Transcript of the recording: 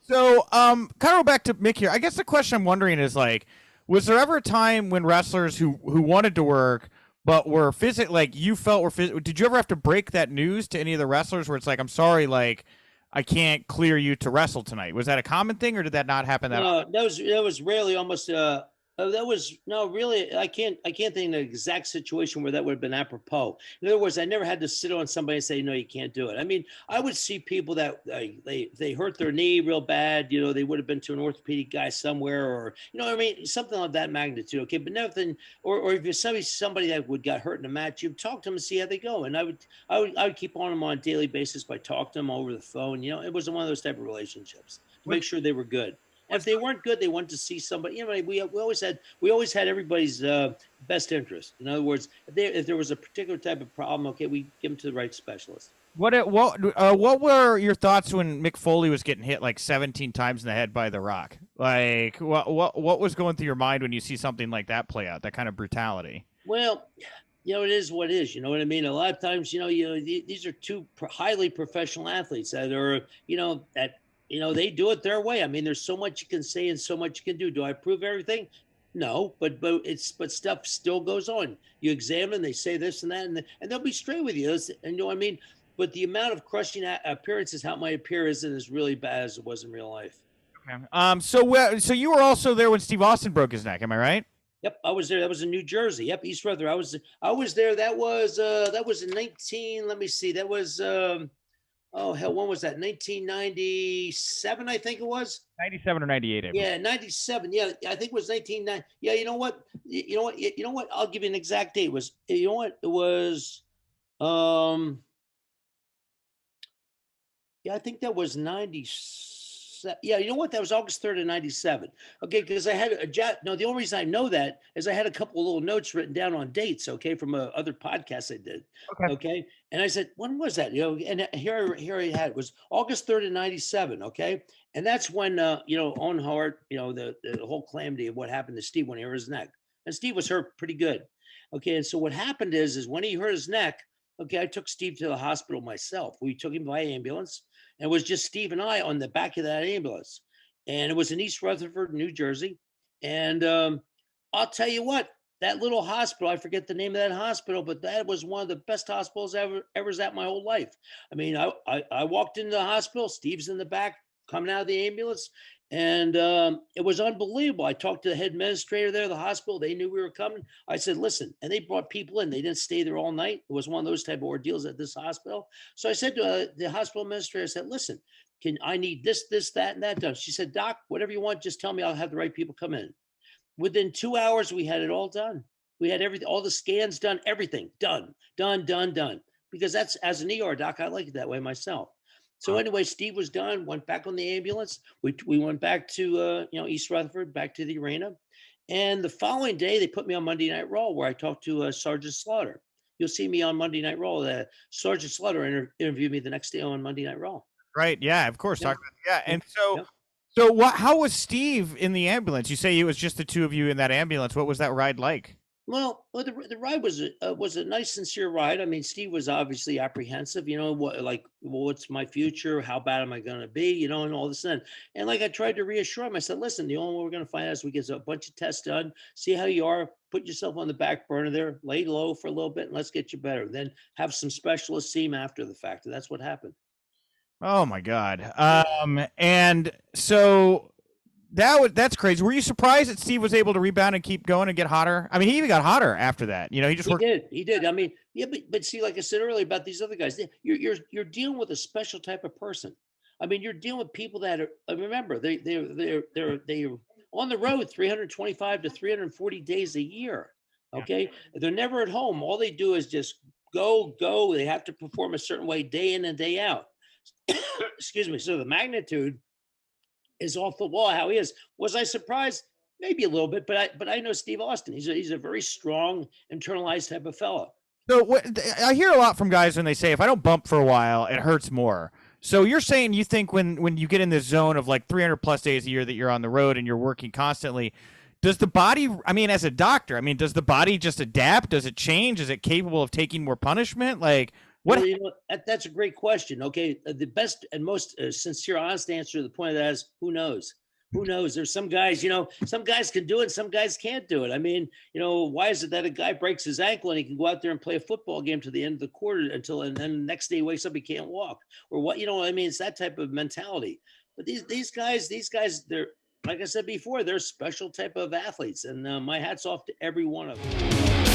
So, kind of go back to Mick here. I guess the question I'm wondering is like, was there ever a time when wrestlers who wanted to work but were physical, like you felt were physical? Did you ever have to break that news to any of the wrestlers where it's like, I'm sorry, like I can't clear you to wrestle tonight? Was that a common thing, or did that not happen that often? No, that was rarely almost that was no really I can't think of the exact situation where that would have been apropos. In other words, I never had to sit on somebody and say no, you can't do it. I mean, I would see people that they hurt their knee real bad, they would have been to an orthopedic guy somewhere, or what I mean, something of that magnitude, okay, but nothing. Or if you're somebody that would got hurt in a match, you talk to them and see how they go. And I would keep on them on a daily basis by talking to them over the phone. It was one of those type of relationships to make sure they were good. And if they weren't good, they wanted to see somebody. We always had everybody's best interest. In other words, if there was a particular type of problem, okay, we give them to the right specialist. What were your thoughts when Mick Foley was getting hit like 17 times in the head by The Rock? Like, what was going through your mind when you see something like that play out? That kind of brutality. Well, it is what it is. You know what I mean? A lot of times, these are two highly professional athletes that are, they do it their way. I mean, there's so much you can say and so much you can do. Do I approve everything? No, but stuff still goes on. You examine, they say this and that, and they'll be straight with you. And you know what I mean? But the amount of crushing appearances, how my appear isn't as really bad as it was in real life. Okay. So you were also there when Steve Austin broke his neck. Am I right? Yep, I was there. That was in New Jersey. Yep, East Rutherford. I was there. That was in 19. Let me see. That was oh hell, when was that? 1997, I think it was. 97 or 98. Yeah, 97. Yeah, I think it was 1990. Yeah, you know what? You know what? I'll give you an exact date. It was you know what? It was yeah, I think that was 97. Yeah, you know what? That was August 3rd of 97. Okay, because I had no, the only reason I know that is I had a couple of little notes written down on dates, okay, from other podcasts I did. Okay. Okay. And I said, when was that? And here I had it was August 3rd of 97. Okay. And that's when on Hart, the whole calamity of what happened to Steve when he hurt his neck. And Steve was hurt pretty good. Okay. And so what happened is when he hurt his neck, okay, I took Steve to the hospital myself. We took him by ambulance, and it was just Steve and I on the back of that ambulance. And it was in East Rutherford, New Jersey. And I'll tell you what, that little hospital, I forget the name of that hospital, but that was one of the best hospitals I ever was at my whole life. I mean, I walked into the hospital, Steve's in the back, coming out of the ambulance. And it was unbelievable. I talked to the head administrator there, the hospital. They knew we were coming. I said, listen, and they brought people in. They didn't stay there all night. It was one of those type of ordeals at this hospital. So I said to the hospital administrator, I said, listen, I need this, that, and that done. She said, Doc, whatever you want, just tell me. I'll have the right people come in. Within 2 hours, we had it all done. We had everything, all the scans done, everything done. Because that's, as an ER doc, I like it that way myself. So anyway, Steve was done, went back on the ambulance. We went back to East Rutherford, back to the arena. And the following day, they put me on Monday Night Raw, where I talked to Sergeant Slaughter. You'll see me on Monday Night Raw. Sergeant Slaughter interviewed me the next day on Monday Night Raw. Right. Yeah, of course. Yeah. Yeah. And so, Yeah. so what? How was Steve in the ambulance? You say it was just the two of you in that ambulance. What was that ride like? Well, the ride was a nice, sincere ride. I mean, Steve was obviously apprehensive. What's my future? How bad am I going to be? And all this and like I tried to reassure him. I said, listen, the only way we're going to find out is we get a bunch of tests done, see how you are, put yourself on the back burner there, lay low for a little bit, and let's get you better. Then have some specialists see him after the fact. And that's what happened. Oh my God. And so that's crazy. Were you surprised that Steve was able to rebound and keep going and get hotter? I mean, he even got hotter after that. He just worked. He did. I mean, yeah, but see, like I said earlier about these other guys, you're dealing with a special type of person. I mean, you're dealing with people that are. Remember, they're on the road 325 to 340 days a year. Okay, they're never at home. All they do is just go. They have to perform a certain way day in and day out. Excuse me. So the magnitude is off the wall. How he is. Was I surprised? Maybe a little bit, but I know Steve Austin. He's a very strong, internalized type of fellow. So I hear a lot from guys when they say, if I don't bump for a while, it hurts more. So you're saying you think when you get in this zone of like 300 plus days a year that you're on the road and you're working constantly, does the body, I mean, as a doctor, I mean, does the body just adapt? Does it change? Is it capable of taking more punishment? Like, What? Well, that's a great question. Okay, the best and most sincere, honest answer to the point of that is who knows? Who knows? There's some guys, some guys can do it, some guys can't do it. I mean, why is it that a guy breaks his ankle and he can go out there and play a football game to the end of the quarter and then the next day he wakes up, he can't walk, or what? I mean, it's that type of mentality. But these guys, they're, like I said before, they're special type of athletes, and my hat's off to every one of them.